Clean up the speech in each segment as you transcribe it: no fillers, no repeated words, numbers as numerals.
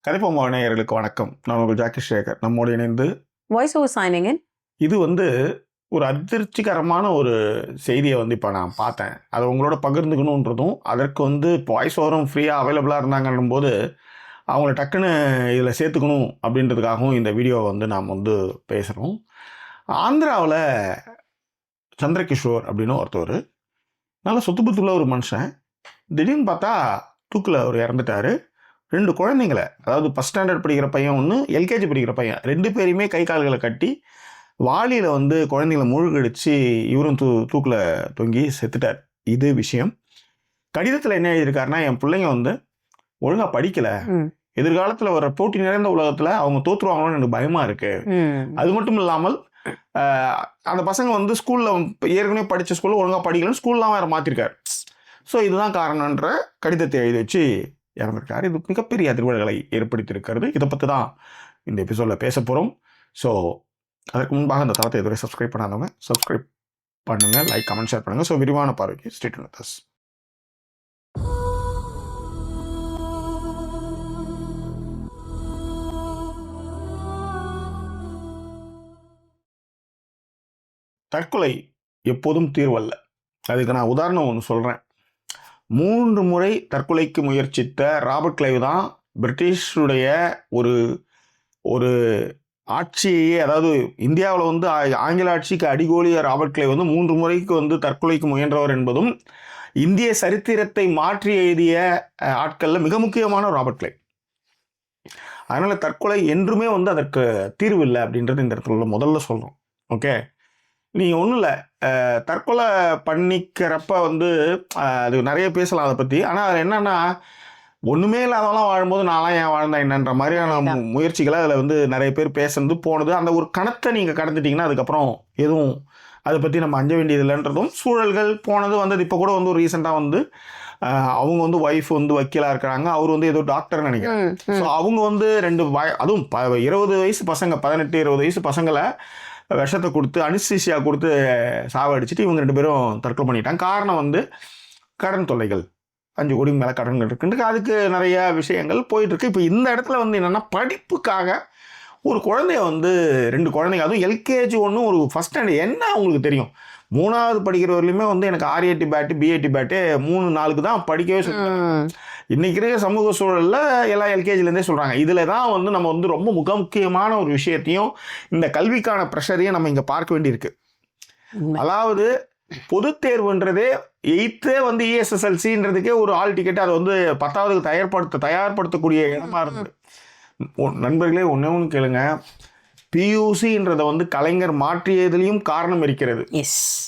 கதைப்போமா நேயர்களுக்கு வணக்கம். நான் உங்கள் ஜாக்கி சேகர். நம்மோடு இணைந்து வாய்ஸ் ஓவர் சைனிங் இன். இது ஒரு அதிர்ச்சிகரமான ஒரு செய்தியை இப்போ நான் பார்த்தேன். அதை உங்களோட பகிர்ந்துக்கணுன்றதும், அதற்கு வாய்ஸ் ஓவரும் ஃப்ரீயாக அவைலபிளாக இருந்தாங்கன்னும் போது அவங்கள டக்குன்னு இதில் சேர்த்துக்கணும் அப்படின்றதுக்காகவும் இந்த வீடியோவை நாம் பேசுகிறோம். ஆந்திராவில் சந்திரகிஷோர் அப்படின்னு ஒருத்தவர், நல்ல சொத்து பத்துள்ள ஒரு மனுஷன். திடீர்னு பார்த்தா தூக்கில் அவர் இறந்துட்டார். 2 குழந்தைங்களை, அதாவது ஃபஸ்ட் ஸ்டாண்டர்ட் படிக்கிற பையன் ஒன்று, எல்கேஜி படிக்கிற பையன், 2 பேரையுமே கை கால்களை கட்டி வாளியில் குழந்தைங்களை மூழ்கடிச்சு இவரும் தூக்கில் தொங்கி செத்துட்டார். இது விஷயம். கடிதத்தில் என்ன எழுதியிருக்காருன்னா, என் பிள்ளைங்க ஒழுங்காக படிக்கலை, எதிர்காலத்தில் வர போட்டி நிறைந்த உலகத்தில் அவங்க தோற்றுருவாங்களோன்னு எனக்கு பயமாக இருக்குது. அது மட்டும் இல்லாமல் அந்த பசங்க ஸ்கூலில் ஏற்கனவே படித்த ஸ்கூலில் ஒழுங்காக படிக்கலன்னு ஸ்கூல்லாம் வேறு மாற்றிருக்காரு. ஸோ இதுதான் காரணன்ற கடிதத்தை எழுதி வச்சு இறந்துருக்காரு. இது மிகப்பெரிய அதிர்வுகளை ஏற்படுத்தியிருக்கிறது. இதை பற்றி தான் இந்த எபிசோடில் பேச போகிறோம். ஸோ அதற்கு முன்பாக இந்த தளத்தை இதுவரை சப்ஸ்கிரைப் பண்ணாதவங்க சப்ஸ்கிரைப் பண்ணுங்கள், லைக், கமெண்ட், ஷேர் பண்ணுங்கள். ஸோ விரிவான பார்வைக்கு ஸ்டே டியூன் வித் அஸ். தற்கொலை எப்போதும் தீர்வல்ல. அதுக்கு நான் உதாரணம் ஒன்று சொல்கிறேன். 3 முறை தற்கொலைக்கு முயற்சித்த ராபர்ட் கிளைவ் தான் பிரிட்டிஷுடைய ஒரு ஆட்சியையே, அதாவது இந்தியாவில் ஆங்கில ஆட்சிக்கு அடிகோலிய ராபர்ட் கிளைவ் 3 முறைக்கு தற்கொலைக்கு முயன்றவர் என்பதும் இந்திய சரித்திரத்தை மாற்றி எழுதிய ஆட்களில் மிக முக்கியமான ராபர்ட் கிளைவ். அதனால் தற்கொலை என்றுமே அதற்கு தீர்வு இல்லை அப்படின்றது இந்த இடத்துல முதல்ல சொல்கிறோம். ஓகே, நீங்கள் ஒன்றும் இல்லை, தற்கொலை பண்ணிக்கிறப்ப அது நிறைய பேசலாம் அதை பற்றி. ஆனால் அது என்னென்னா, ஒன்றுமே இல்லாதவெல்லாம் வாழும்போது நான்லாம் ஏன் வாழ்ந்தேன் என்னன்ற மாதிரியான முயற்சிகளை அதில் நிறைய பேர் பேசுறது போனது. அந்த ஒரு கணத்தை நீங்கள் கடந்துட்டிங்கன்னா அதுக்கப்புறம் எதுவும் அதை பற்றி நம்ம அஞ்ச வேண்டியதில்லைன்றதும், சூழல்கள் போனது இப்போ கூட ஒரு ரீசெண்டாக அவங்க ஒய்ஃப் வக்கீலாக இருக்கிறாங்க, அவர் ஏதோ டாக்டர்னு நினைக்கிறேன். ஸோ அவங்க 2 அதுவும் 20 வயசு பசங்க, 18-20 வயசு பசங்களை விஷத்தை கொடுத்து அனிஸ்தீசியா கொடுத்து சாவடிச்சுட்டு இவங்க 2 பேரும் தற்கொலை பண்ணிட்டாங்க. காரணம் கடன் தொல்லைகள், 5 கோடி மேலே கடன்கள் இருக்குன்ட்டு அதுக்கு நிறைய விஷயங்கள் போயிட்டுருக்கு. இப்போ இந்த இடத்துல என்னென்னா, படிப்புக்காக ஒரு குழந்தைய 2 குழந்தைங்க, அதுவும் எல்கேஜி ஒன்று, ஒரு ஃபஸ்ட் ஸ்டாண்டர்ட், என்ன அவங்களுக்கு தெரியும்? 3வது படிக்கிறவர்களையுமே எனக்கு RAT பேட்டு, BAT பேட்டு 3-4க்கு தான் படிக்கவே சொல்லுவாங்க. இன்றைக்கி இருக்கிற சமூக சூழலில் எல்லாம் எல்கேஜிலேருந்தே சொல்கிறாங்க. இதில் தான் நம்ம ரொம்ப முக்கியமான ஒரு விஷயத்தையும், இந்த கல்விக்கான ப்ரெஷரையும் நம்ம இங்கே பார்க்க வேண்டியிருக்கு. அதாவது பொதுத் தேர்வுன்றதே 8th ESSLCன்றதுக்கே ஒரு ஆல் டிக்கெட், அது 10வது தயார்படுத்தக்கூடிய இடமா இருந்தது. நண்பர்களே, ஒன்று கேளுங்க, பியூசின்றதை கலைஞர் மாற்றியதுலேயும் காரணம் இருக்கிறது.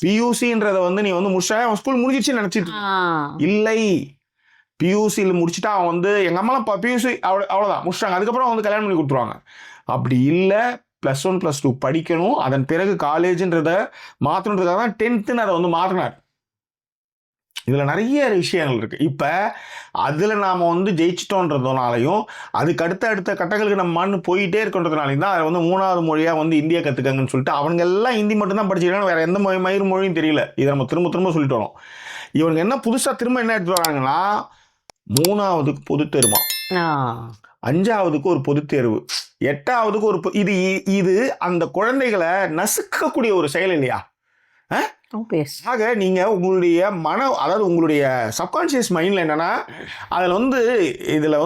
பியூசின்றதை நீ முடிச்சா அவன் ஸ்கூல் முடிஞ்சிச்சுன்னு நினச்சிட்டு இல்லை. பியூசியில் முடிச்சுட்டா அவன் எங்கள் அம்மாலாம் பியூசி அவ்வளோதான் முடிச்சிட்டாங்க, அதுக்கப்புறம் கல்யாணம் பண்ணி கொடுத்துருவாங்க. அப்படி இல்லை, +1 +2 படிக்கணும், அதன் பிறகு காலேஜுன்றதை மாற்றணுன்றதாக தான் 10th அதை மாற்றினார். இதில் நிறைய விஷயங்கள் இருக்குது. இப்போ அதில் நாம் ஜெயிச்சிட்டோன்றதுனாலையும் அதுக்கு அடுத்த கட்டங்களுக்கு நம்ம போயிட்டே இருக்கின்றதுனாலையும் தான் அதை 3வது மொழியாக இந்தியா கற்றுக்கங்கன்னு சொல்லிட்டு அவங்க எல்லாம் ஹிந்தி மட்டும்தான் படிச்சுக்கிறாங்க, வேறு எந்த மயிர் மொழியும் தெரியல. இதை நம்ம திரும்ப சொல்லிட்டு வரோம். இவங்க என்ன புதுசாக திரும்ப என்ன எடுத்துட்டு வராங்கன்னா, 3வதுக்கு பொது தேர்வுமா, 5வதுக்கு ஒரு பொது தேர்வு, 8வதுக்கு ஒரு இது அந்த குழந்தைகளை நசுக்கக்கூடிய ஒரு செயல் இல்லையா? ஆக நீங்கள் உங்களுடைய அதாவது உங்களுடைய சப்கான்ஷியஸ் மைண்டில் என்னென்னா, அதில் இதில்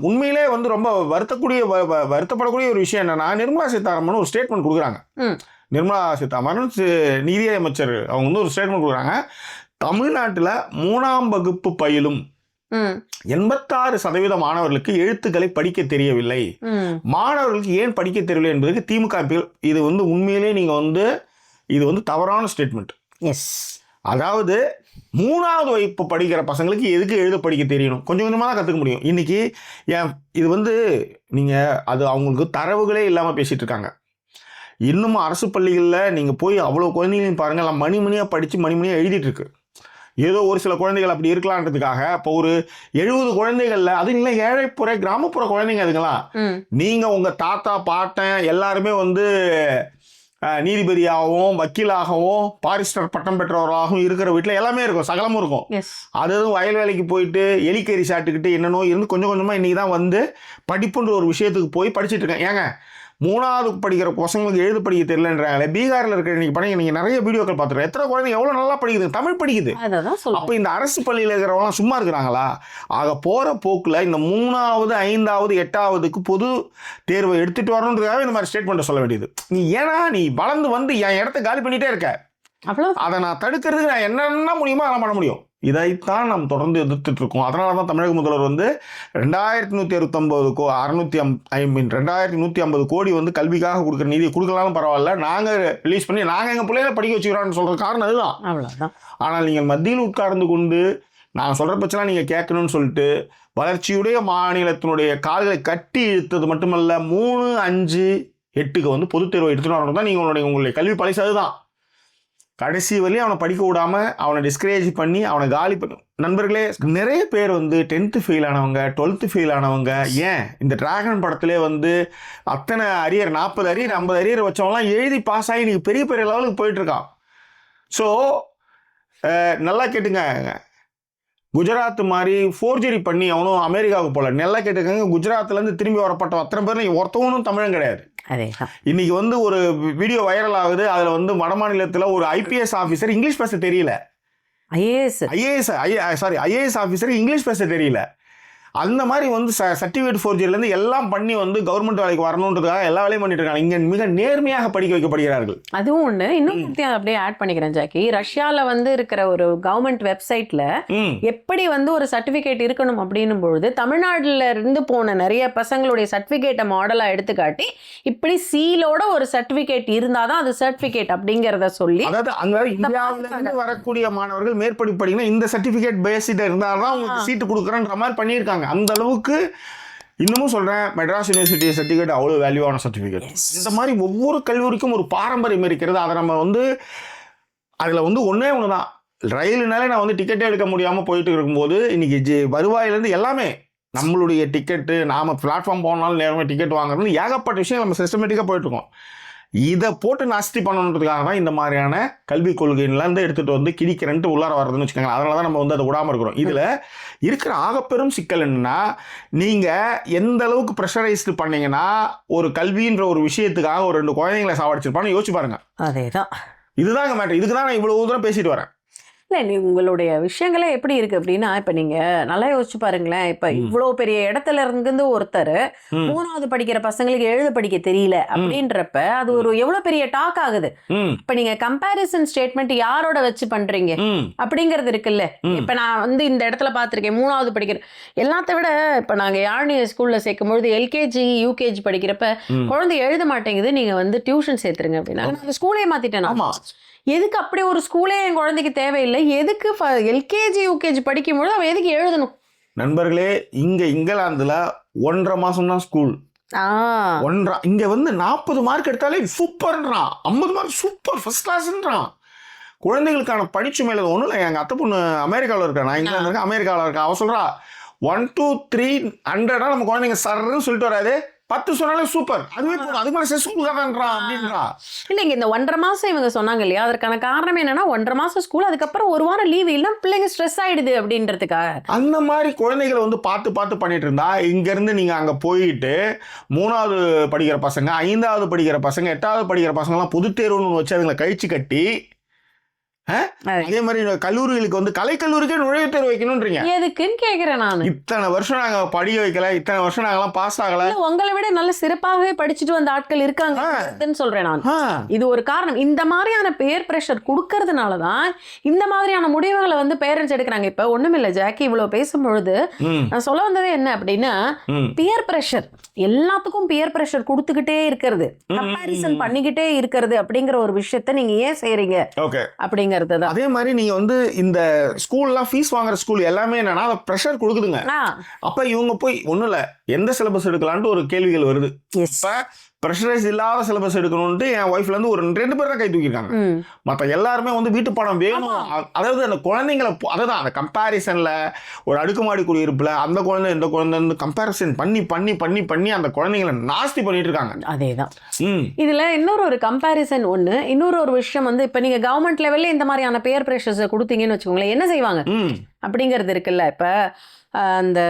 உண்மையிலே ரொம்ப வருத்தப்படக்கூடிய ஒரு விஷயம் என்னென்னா, நிர்மலா சீதாராமன் ஒரு ஸ்டேட்மெண்ட் கொடுக்குறாங்க. நிர்மலா சீதாராமன் நிதி அமைச்சர் அவங்க ஒரு ஸ்டேட்மெண்ட் கொடுக்குறாங்க. தமிழ்நாட்டில் 3ஆம் வகுப்பு பயிலும் 86% மாணவர்களுக்கு எழுத்துக்களை படிக்க தெரியவில்லை. மாணவர்களுக்கு ஏன் படிக்க தெரியவில்லை என்பதற்கு திமுக இது உண்மையிலே நீங்கள் இது தவறான ஸ்டேட்மெண்ட். அதாவது 3வது வகுப்பு படிக்கிற பசங்களுக்கு எதுக்கு எழுத படிக்க தெரியணும்? கொஞ்சம் கொஞ்சமாக தான் கற்றுக்க முடியும். இன்றைக்கி இது நீங்கள் அது அவங்களுக்கு தரவுகளே இல்லாமல் பேசிகிட்டு இருக்காங்க. இன்னமும் அரசு பள்ளிகளில் நீங்கள் போய் அவ்வளோ குழந்தைங்களையும் பாருங்கள், எல்லாம் மணிமணியாக படித்து மணிமணியாக எழுதிட்டு இருக்கு. ஏதோ ஒரு சில குழந்தைகள் அப்படி இருக்கலான்றதுக்காக இப்போ ஒரு 70 குழந்தைகள்ல, அது இல்லை ஏழைப்புற கிராமப்புற குழந்தைங்க, அதுங்களாம் நீங்கள் உங்கள் தாத்தா பாட்டன் எல்லாருமே நீதிபதியாகவும் வக்கீலாகவும் பாரிஸ்டர் பட்டம் பெற்றவராகவும் இருக்கிற வீட்டில் எல்லாமே இருக்கும், சகலமும் இருக்கும். அதுவும் வயல் வேலைக்கு போயிட்டு எலிக்கறி சாப்பிட்டுக்கிட்டு என்னென்னோ இருந்து கொஞ்சம் கொஞ்சமாக இன்றைக்கி தான் வந்து படிப்புன்ற ஒரு விஷயத்துக்கு போய் படிச்சுட்டு இருக்கேன். ஏங்க 3வது படிக்கிற பசங்களுக்கு எழுத படிக்க தெரியலன்றாங்களே. பீகாரில் இருக்கிற இன்னைக்கு பண்ணி நீங்கள் நிறைய வீடியோக்கள் பார்த்துருக்கேன். எத்தனை குழந்தைங்க எவ்வளோ நல்லா படிக்குது, தமிழ் படிக்குது. அப்போ இந்த அரசு பள்ளியில் இருக்கிறவங்களாம் சும்மா இருக்கிறாங்களா? ஆக போகிற போக்கில் இந்த 3வது 5வது 8வதுக்கு பொது தேர்வை எடுத்துகிட்டு வரணுன்றதுக்காக இந்த மாதிரி ஸ்டேட்மெண்ட்டை சொல்ல வேண்டியது. நீ ஏன்னா நீ வளர்ந்து வந்து என் இடத்த காலி பண்ணிகிட்டே இருக்க, அதை நான் தடுக்கிறதுக்கு நான் என்னென்ன முடியுமோ அதெல்லாம் பண்ண முடியும். இதைத்தான் நாம் தொடர்ந்து எதிர்த்துட்டு இருக்கோம். அதனால தான் தமிழக முதல்வர் வந்து 2150 கோடி வந்து கல்விக்காக கொடுக்குற நிதியை கொடுக்கலாம்னு பரவாயில்ல, நாங்கள் ரிலீஸ் பண்ணி நாங்கள் எங்கள் பிள்ளைகளை படிக்க வச்சுக்கிறோம்னு சொல்கிற காரணம் அதுதான். அவ்வளோதான். ஆனால் நீங்கள் மத்தியில் உட்கார்ந்து கொண்டு நான் சொல்கிற பட்சம்லாம் நீங்கள் கேட்கணும்னு சொல்லிட்டு வளர்ச்சியுடைய மாநிலத்தினுடைய கால்களை கட்டி இழுத்தது மட்டுமல்ல, 3, 5, 8க்கு வந்து பொதுத் தேர்வை எடுத்துகிட்டு வரணும் தான் நீங்கள் உங்களுடைய கல்வி பாலிசி. அதுதான் கடைசி வரையும் அவனை படிக்க விடாமல் அவனை டிஸ்கரேஜ் பண்ணி அவனை காலி பண்ணி. நண்பர்களே, நிறைய பேர் வந்து 10th ஃபெயில் ஆனவங்க, 12th ஃபெயில் ஆனவங்க, ஏன் இந்த டிராகன் படத்திலே வந்து அத்தனை அரியர் 40 அரியர் 50 அரியர் வச்சவங்களாம் எழுதி பாஸ் ஆகி நீங்கள் பெரிய பெரிய லெவலுக்கு போயிட்டுருக்கான். ஸோ நல்லா கேட்டுங்க, குஜராத் மாதிரி ஃபோர்ஜரி பண்ணி அவனும் அமெரிக்காவுக்கு போகல. நல்லா கேட்டுக்கங்க, குஜராத்லேருந்து திரும்பி வரப்பட்ட அத்தனை பேர் ஒருத்தவனும் தமிழன் கிடையாது. இன்னைக்கு வந்து ஒரு வீடியோ வைரல் ஆகுது. அதுல வந்து வட மாநிலத்தில் ஒரு IPS ஆஃபீஸர் இங்கிலீஷ் பேச தெரியல, IAS ஆஃபீஸர் இங்கிலீஷ் பேச தெரியல. அந்த மாதிரி வந்து சர்டிஃபிகேட் ஃபோர்ஜரிலேருந்து எல்லாம் பண்ணி வந்து கவர்மெண்ட் வேலைக்கு வரணுன்றதுக்காக எல்லா வேலையும் பண்ணிட்டு இருக்காங்க. இங்கே மிக நேர்மையாக படிக்க வைக்கப்படுகிறார்கள். அதுவும் ஒன்று. இன்னும் அப்படியே ஆட் பண்ணிக்கிறேன் ஜாக்கி. ரஷ்யாவில் வந்து இருக்கிற ஒரு கவர்மெண்ட் வெப்சைட்ல எப்படி வந்து ஒரு சர்டிஃபிகேட் இருக்கணும் அப்படின்னும் பொழுது தமிழ்நாட்டில் இருந்து போன நிறைய பசங்களுடைய சர்டிஃபிகேட்டை மாடலாக எடுத்துக்காட்டி இப்படி சீலோட ஒரு சர்டிஃபிகேட் இருந்தாதான் அது சர்டிஃபிகேட் அப்படிங்கிறத சொல்லி, அதாவது அங்கே இந்தியாவிலிருந்து வரக்கூடிய மாணவர்கள் மேற்படி படிக்கணும் இந்த சர்டிஃபிகேட் பேசிட்டு இருந்தால்தான் உங்களுக்கு சீட்டு கொடுக்குறன்ற மாதிரி பண்ணியிருக்காங்க. அந்த அளவுக்கு இன்னமும் சொல்றேன், மெட்ராஸ் யூனிவர்சிட்டி சர்டிஃபிகேட் அவ்வளோ வேல்யூவான சர்டிஃபிகேட். இந்த மாதிரி ஒவ்வொரு கல்லூரிக்கும் ஒரு பாரம்பரியம் இருக்கிறது. அதை நம்ம வந்து அதில் வந்து ஒன்றே ஒன்று தான், ரயிலுனாலே நான் வந்து டிக்கெட்டே எடுக்க முடியாமல் போயிட்டு இருக்கும்போது இன்னைக்கு வருவாயிலேருந்து எல்லாமே நம்மளுடைய டிக்கெட்டு, நாம் பிளாட்ஃபார்ம் போனாலும் நேரமே டிக்கெட் வாங்குறது, ஏகப்பட்ட விஷயம் நம்ம சிஸ்டமேட்டிக்காக போயிட்டுருக்கோம். இதை போட்டு நாஸ்தி பண்ணணுன்றதுக்காக தான் இந்த மாதிரியான கல்விக் கொள்கையிலேருந்து எடுத்துகிட்டு வந்து கிடிக்கிறன்ட்டு உள்ளார வர்றதுன்னு வச்சுக்கோங்களேன். அதனால தான் நம்ம வந்து அதை விடாமல் இருக்கிறோம். இதில் இருக்கிற ஆகப்பெரும் சிக்கல் என்னன்னா, நீங்கள் எந்த அளவுக்கு ப்ரெஷரைஸ்டு பண்ணீங்கன்னா ஒரு கல்வின்ற ஒரு விஷயத்துக்காக ஒரு 2 குழந்தைங்களை சாவடிச்சிருப்பான்னு யோசிச்சு பாருங்க. அதே தான், இதுதாங்க மேட்டர். இதுக்கு தான் நான் இவ்வளோ தூரம் பேசிட்டு வரேன். இல்லை, நீ உங்களுடைய விஷயங்களே எப்படி இருக்குது அப்படின்னா, இப்போ நீங்கள் நல்லா யோசிச்சு பாருங்களேன். இப்போ இவ்வளோ பெரிய இடத்துல இருந்து ஒருத்தர் 3வது படிக்கிற பசங்களுக்கு எழுத படிக்க தெரியல அப்படின்றப்ப அது ஒரு எவ்வளோ பெரிய டாக் ஆகுது. இப்போ நீங்கள் கம்பேரிசன் ஸ்டேட்மெண்ட் யாரோட வச்சு பண்ணுறீங்க அப்படிங்கிறது இருக்குல்ல. இப்போ நான் வந்து இந்த இடத்துல பார்த்துருக்கேன், 3வது படிக்கிற எல்லாத்த விட இப்போ நாங்கள் யாழ்னி ஸ்கூலில் சேர்க்கும்பொழுது LKG UKG படிக்கிறப்ப குழந்தை எழுத மாட்டேங்குது, நீங்கள் வந்து டியூஷன் சேர்த்துருங்க அப்படின்னா நான் ஸ்கூலே மாற்றிட்டேன். எதுக்கு அப்படி ஒரு ஸ்கூலே என் குழந்தைக்கு தேவையில்லை, எதுக்கு LKG UKG படிக்கும்போது அவன் எதுக்கு எழுதணும்? நண்பர்களே, இங்கிலாந்துல 1.5 மாசம் தான் ஸ்கூல். இங்க வந்து 40 மார்க் எடுத்தாலே சூப்பர்ன்றான், 50 மார்க் சூப்பர் ஃபர்ஸ்ட் கிளாஸ்ன்றான். குழந்தைகளுக்கான படிச்சு மேலே ஒன்றும் இல்லை. எங்கள் அத்தை பொண்ணு அமெரிக்காவில் இருக்கா, நான் இங்கிலாந்து இருக்கேன், அமெரிக்காவில் இருக்கா. அவ சொல்றா 1 2 3 100 நம்ம குழந்தைங்க சர்ன்னு சொல்லிட்டு வராது, 10 சொன்னாலே சூப்பர், அதுவே போதும், அதுக்கு மேலே ஸ்கூல் தான்றான் அப்படின்றா. இல்லைங்க, இந்த 1.5 மாசம் இவங்க சொன்னாங்க இல்லையா, அதற்கான காரணம் என்னன்னா 1.5 மாசம் ஸ்கூல், அதுக்கப்புறம் 1 வாரம் லீவ் இல்லை, பிள்ளைங்க ஸ்ட்ரெஸ் ஆயிடுது அப்படின்றதுக்காக. அந்த மாதிரி குழந்தைகளை வந்து பார்த்து பண்ணிட்டு இருந்தா, இங்கேருந்து நீங்கள் அங்கே போயிட்டு 3வது படிக்கிற பசங்க, 5வது படிக்கிற பசங்க, 8வது படிக்கிற பசங்கலாம் பொது தேர்வுன்னு வச்சு அதுங்களை கழிச்சு கட்டி, அதே மாதிரி கல்லூரிகளுக்கு வந்து கலைக்கல்லூரிக்கே நுழைவுத் தேர்வு வைக்கணும்ன்றீங்க. எதுக்குன்னு கேட்கிறேன் நான். இத்தனை வருஷம் நாங்க படிக்க வைக்கல, இத்தனை வருஷம் நாங்கெல்லாம் பாஸ் ஆகல. உங்களை விட நல்ல சிறப்பாகவே படிச்சுட்டு வந்த ஆட்கள் இருக்காங்க சொல்றேன் நான். இது ஒரு காரணம். இந்த மாதிரியான பேர் பிரஷர் கொடுக்கறதுனாலதான் இந்த மாதிரியான முடிவுகளை வந்து பேரண்ட்ஸ் எடுக்கிறாங்க. இப்ப ஒண்ணுமில்ல ஜாக்கி, இவ்வளவு பேசும்பொழுது நான் சொல்ல வந்ததே என்ன அப்படின்னா, பியர் பிரஷர், எல்லாத்துக்கும் பியர் பிரஷர் கொடுத்துக்கிட்டே இருக்கிறது, கம்பேரிசன் பண்ணிக்கிட்டே இருக்கிறது அப்படிங்கிற ஒரு விஷயத்த நீங்க ஏன் செய்யறீங்க அப்படிங்க. அதே மாதிரி நீங்க வந்து இந்த ஸ்கூல்லாம் ஃபீஸ் வாங்குற ஸ்கூல் எல்லாமே என்னன்னா பிரஷர் கொடுக்குதுங்க. அப்ப இவங்க போய் ஒண்ணும் இல்ல, எந்த சிலபஸ் எடுக்கலான்ட்டு ஒரு கேள்விகள் வருது. இப்ப ப்ரெஷரைஸ் இல்லாத சிலபஸ் எடுக்கணும்ட்டு என் ஒய்ஃப்லேருந்து ஒரு 2 பேர் தான் கை தூக்கியிருக்காங்க. மற்ற எல்லாருமே வந்து வீட்டு பாடம் வேணும். அதாவது அந்த குழந்தைங்களை அதுதான் அந்த கம்பேரிசனில் ஒரு அடுக்குமாடி குடியிருப்பில் அந்த குழந்தை இந்த குழந்தை கம்பேரிசன் பண்ணி பண்ணி பண்ணி பண்ணி அந்த குழந்தைங்களை நாஸ்தி பண்ணிட்டு இருக்காங்க. அதே தான் இதில் இன்னொரு கம்பேரிசன் ஒன்று. இன்னொரு விஷயம் வந்து இப்போ நீங்கள் கவர்மெண்ட் லெவலில் இந்த மாதிரியான பேர் ப்ரெஷர்ஸை கொடுத்தீங்கன்னு வச்சுக்கோங்களேன், என்ன செய்வாங்க அப்படிங்கிறது இருக்குல்ல. இப்போ அந்த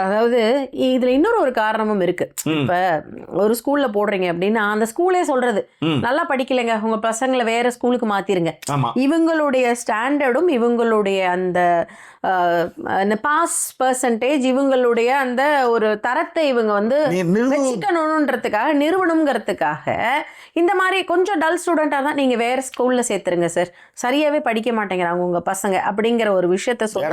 அதாவது இதுல இன்னொரு காரணமும் இருக்கு. இப்ப ஒரு ஸ்கூல்ல போடுறீங்க அப்படின்னா அந்த ஸ்கூலே சொல்றது நல்லா படிக்கலைங்க, உங்க பசங்களை வேற ஸ்கூலுக்கு மாத்திருங்க. இவங்களுடைய ஸ்டாண்டர்டும் இவங்களுடைய அந்த பாஸ் பர்சன்டேஜ் இவங்களுடைய அந்த ஒரு தரத்தை இவங்க வந்து வச்சுக்கணுன்றதுக்காக நிறுவனம்ங்கிறதுக்காக இந்த மாதிரி கொஞ்சம் டல் ஸ்டூடெண்டா தான் நீங்க வேற ஸ்கூல்ல சேர்த்துருங்க சார், சரியாவே படிக்க மாட்டேங்கிறாங்க உங்க பசங்க அப்படிங்கிற ஒரு விஷயத்த சொல்ல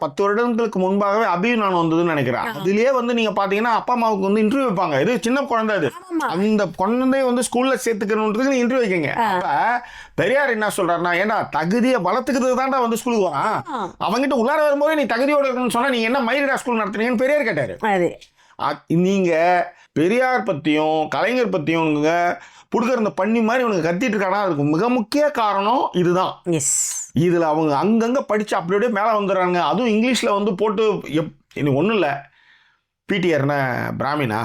10 வருடங்களுக்கு முன்பாகவே அபிநவன் வந்ததுன்னு நினைக்கிறேன். அதுலயே வந்து நீங்க பாத்தீங்கன்னா அப்பா அம்மாவுக்கு வந்து இன்டர்வியூ வைப்பாங்க. இது சின்ன குழந்தை, அது அந்த குழந்தைய வந்து ஸ்கூல்ல சேர்த்துக்கணுன்றதுக்கு இன்டர்வியூ வைக்கீங்க. அப்ப பெரியார் என்ன சொல்றாருன்னா, ஏன்னா தகுதியை வளர்த்துக்கிறதுக்கு தான்டா வந்து ஸ்கூலுக்கு வரான், அவங்ககிட்ட உள்ளார வரும்போது நீ தகுதியோட இருக்கணும்னு சொன்னா நீ என்ன மயிரிடா ஸ்கூல் நடத்துறீங்கன்னு பெரியார் கேட்டாரு. நீங்க பெரியார் பத்தியும் கலைஞர் பத்தியும் புடுக்கிற பண்ணி மாதிரி இவனுக்கு கத்திட்டு இருக்கானா, அதுக்கு மிக முக்கிய காரணம் இதுதான். இதுல அவங்க அங்கங்க படிச்சு அப்படியே மேல வந்துடுறாங்க. அதுவும் இங்கிலீஷ்ல வந்து போட்டு ஒன்றும் இல்லை, பிடிஆர்னா பிராமினா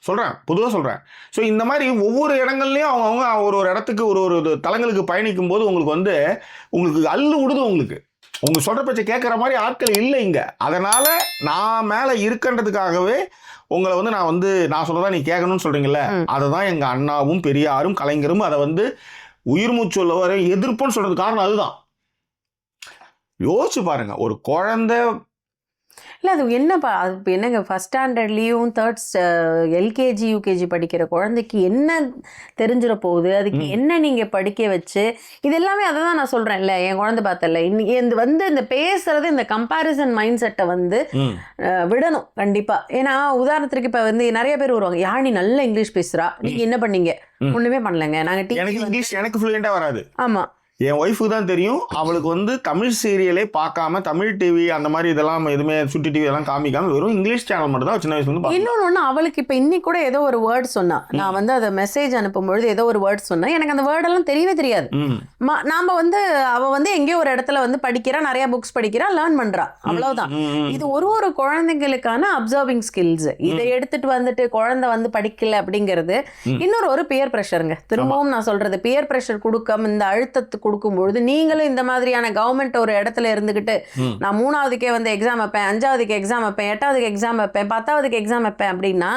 சொல்கிறேன், பொதுவாக சொல்கிறேன். ஸோ இந்த மாதிரி ஒவ்வொரு இடங்கள்லையும் அவங்கவுங்க ஒரு இடத்துக்கு ஒரு தலங்களுக்கு பயணிக்கும் போது உங்களுக்கு அள்ளு விடுது. உங்களுக்கு சொல்கிற பட்சம் கேட்குற மாதிரி ஆட்கள் இல்லை இங்கே. அதனால் நான் மேலே இருக்குன்றதுக்காகவே உங்களை நான் சொல்கிறதா நீ கேட்கணும்னு சொல்கிறீங்களே, அதை தான் எங்கள் அண்ணாவும் பெரியாரும் கலைஞரும் அதை உயிர் மூச்சு வரை எதிர்ப்புன்னு சொல்கிறது காரணம் அதுதான். யோசிச்சு பாருங்க, ஒரு குழந்தை இல்லை அது என்னப்பா, அது இப்போ என்னங்க ஃபஸ்ட் ஸ்டாண்டர்ட்லேயும் எல்கேஜி யூகேஜி படிக்கிற குழந்தைக்கு என்ன தெரிஞ்சிட போகுது, அதுக்கு என்ன நீங்கள் படிக்க வச்சு இது எல்லாமே அதை தான் நான் சொல்கிறேன். இல்லை என் குழந்தை பார்த்தல இன்னைக்கு இந்த பேசுறது இந்த கம்பேரிசன் மைண்ட் செட்டை விடணும் கண்டிப்பாக. ஏன்னா உதாரணத்துக்கு இப்போ நிறைய பேர் வருவாங்க, யானி நல்ல இங்கிலீஷ் பேசுகிறா, நீங்கள் என்ன பண்ணீங்க? ஒன்றுமே பண்ணலைங்க, நாங்கள் இங்கிலீஷ் எனக்கு ஃப்ளூயண்டாக வராது. ஆமாம், என் ஒய்ஃபுக்கு தான் தெரியும். அவளுக்கு தமிழ் சீரியலே பார்க்காம தமிழ் டிவி அந்த மாதிரி இதெல்லாம் எதுவுமே சுட்டி டிவி எல்லாம் காமிக்காம வெறும் இங்கிலீஷ் சேனல் மட்டும் தான் சின்ன வயசுல. இன்னொன்று அவளுக்கு இப்போ இன்னைக்கு கூட ஏதோ ஒரு வேர்ட் சொன்னா, நான் அதை மெசேஜ் அனுப்பும்பொழுது ஏதோ ஒரு வேர்ட் சொன்னேன், எனக்கு அந்த வேர்டெல்லாம் தெரியவே தெரியாது. நாம அவ எங்கேயோ ஒரு இடத்துல படிக்கிறா, நிறைய புக்ஸ் படிக்கிறா, லேர்ன் பண்றா, அவ்வளவுதான். இது ஒரு குழந்தைங்களுக்கான அப்சர்விங் ஸ்கில்ஸ். இதை எடுத்துட்டு குழந்தை படிக்கல அப்படிங்கிறது இன்னொரு பியர் ப்ரெஷருங்க. திரும்பவும் நான் சொல்றது, பியர் ப்ரெஷர் கொடுக்காம இந்த அழுத்தத்துக்கு கொடுக்கும்பொழுது நீங்களும் இந்த மாதிரியான கவர்மெண்ட் ஒரு இடத்துல இருந்துகிட்டு நான் 3ஆவதுக்கே எக்ஸாம் வைப்பேன், 5ஆவதுக்கு எக்ஸாம் வைப்பேன், 8ஆவதுக்கு எக்ஸாம் வைப்பேன், 10ஆவதுக்கு எக்ஸாம் வைப்பேன் அப்படின்னா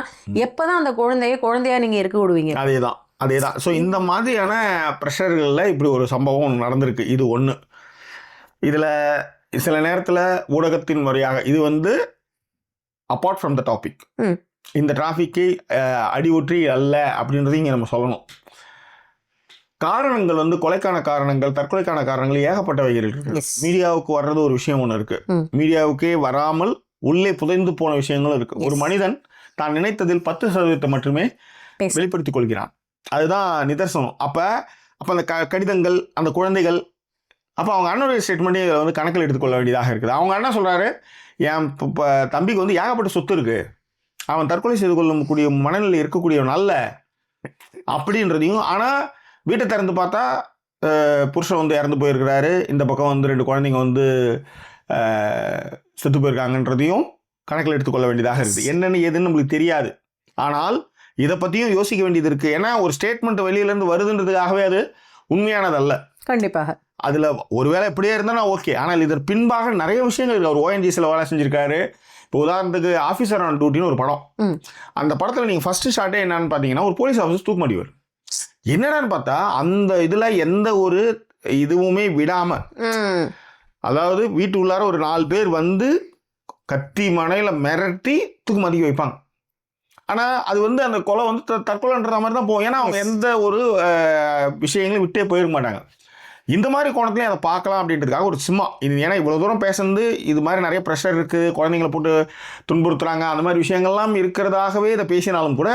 எப்பதான் அந்த குழந்தையா நீங்க இருக்க விடுவீங்க? அதேதான். ஸோ இந்த மாதிரியான ப்ரெஷர்களில் இப்படி ஒரு சம்பவம் நடந்திருக்கு. இது ஒன்று. இதில் சில நேரத்தில் ஊடகத்தின் வழியாக இது அப்பார்ட் ஃப்ரம் த டாபிக், இந்த டிராஃபிக்கை அடிவுற்றி அல்ல அப்படின்றதையும் இங்கே நம்ம சொல்லணும். காரணங்கள் கொலைக்கான காரணங்கள், தற்கொலைக்கான காரணங்கள் ஏகப்பட்டவைகள் இருக்கு. மீடியாவுக்கு வர்றது ஒரு விஷயம் ஒன்று இருக்கு, மீடியாவுக்கே வராமல் உள்ளே புதைந்து போன விஷயங்களும் இருக்கு. ஒரு மனிதன் தான் நினைத்ததில் 10% மட்டுமே வெளிப்படுத்திக் கொள்கிறான், அதுதான் நிதர்சனம். அப்போ அந்த கடிதங்கள், அந்த குழந்தைகள், அப்போ அவங்க அண்ணனுடைய ஸ்டேட்மெண்ட்டே இதில் கணக்கில் எடுத்துக்கொள்ள வேண்டியதாக இருக்குது. அவங்க அண்ணா சொல்கிறாரு, என் தம்பிக்கு ஏகப்பட்ட சொத்து இருக்கு, அவன் தற்கொலை செய்து கொள்ளக்கூடிய மனநிலை இருக்கக்கூடிய நல்ல அப்படின்றதையும். ஆனால் வீட்டை திறந்து பார்த்தா புருஷன் இறந்து போயிருக்கிறாரு, இந்த பக்கம் 2 குழந்தைங்க செத்து போயிருக்காங்கன்றதையும் கணக்கில் எடுத்துக்கொள்ள வேண்டியதாக இருக்குது. என்னென்னு ஏதுன்னு நம்மளுக்கு தெரியாது, ஆனால் இதை பற்றியும் யோசிக்க வேண்டியது இருக்குது. ஏன்னா ஒரு ஸ்டேட்மெண்ட் வெளியிலேருந்து வருதுன்றதுக்காகவே அது உண்மையானதல்ல. கண்டிப்பாக அதில் ஒருவேளை எப்படியே இருந்தால் நான் ஓகே, ஆனால் இதற்கு பின்பாக நிறைய விஷயங்கள் இருக்குது. அவர் ONGCல வேலை செஞ்சுருக்காரு. இப்போ உதாரணத்துக்கு ஆஃபீஸர் ஆன் டியூட்டின்னு ஒரு படம், அந்த படத்தில் நீங்கள் ஃபஸ்ட்டு ஷார்ட்டே என்னன்னு பார்த்தீங்கன்னா ஒரு போலீஸ் ஆஃபீஸர் தூக்குமாடிவார். என்னடான்னு பார்த்தா அந்த இதில் எந்த ஒரு இதுவுமே விடாமல், அதாவது வீட்டு உள்ளார ஒரு 4 பேர் கத்தி மனையில் மிரட்டி தூக்கு மாட்டிக்க வைப்பாங்க. ஆனால் அது அந்த கொலை தற்கொலைன்ற மாதிரி தான் போகும். ஏன்னா அவங்க எந்த ஒரு விஷயங்களையும் விட்டே போயிருக்க மாட்டாங்க. இந்த மாதிரி கோணத்துலையும் அதை பார்க்கலாம் அப்படின்றதுக்காக ஒரு சும்மா இது. ஏன்னா இவ்வளோ தூரம் பேசுறது, இது மாதிரி நிறைய ப்ரெஷர் இருக்குது, குழந்தைங்களை போட்டு துன்புறுத்துறாங்க, அந்த மாதிரி விஷயங்கள்லாம் இருக்கிறதாகவே இதை பேசினாலும் கூட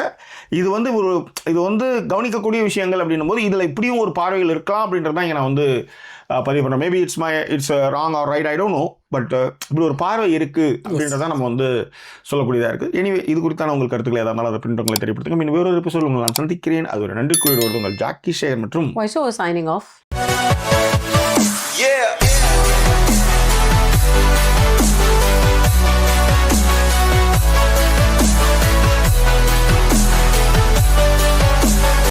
இது இது கவனிக்கக்கூடிய விஷயங்கள் அப்படின்னும் போது இதில் இப்படியும் ஒரு பார்வைகள் இருக்கலாம் அப்படின்றது தான் இங்கே நான் பதிவு பண்ணுறோம். Maybe it's wrong or right, I don't know. But இப்படி ஒரு பார்வை இருக்குது அப்படின்றத நம்ம வந்து சொல்லக்கூடியதாக இருக்குது. எனிவே இது குறித்தான உங்கள் கருத்துக்களை எதாவது அதை பிரிண்ட் உங்களை தெரியப்படுத்துங்க. மீன் வேறொரு எபிசோட் உங்களை நான் சந்திக்கிறேன். அது ஒரு நன்றி கூறிடுவது உங்கள் ஜாக்கி ஷேர் மற்றும் சைனிங் ஆஃப்.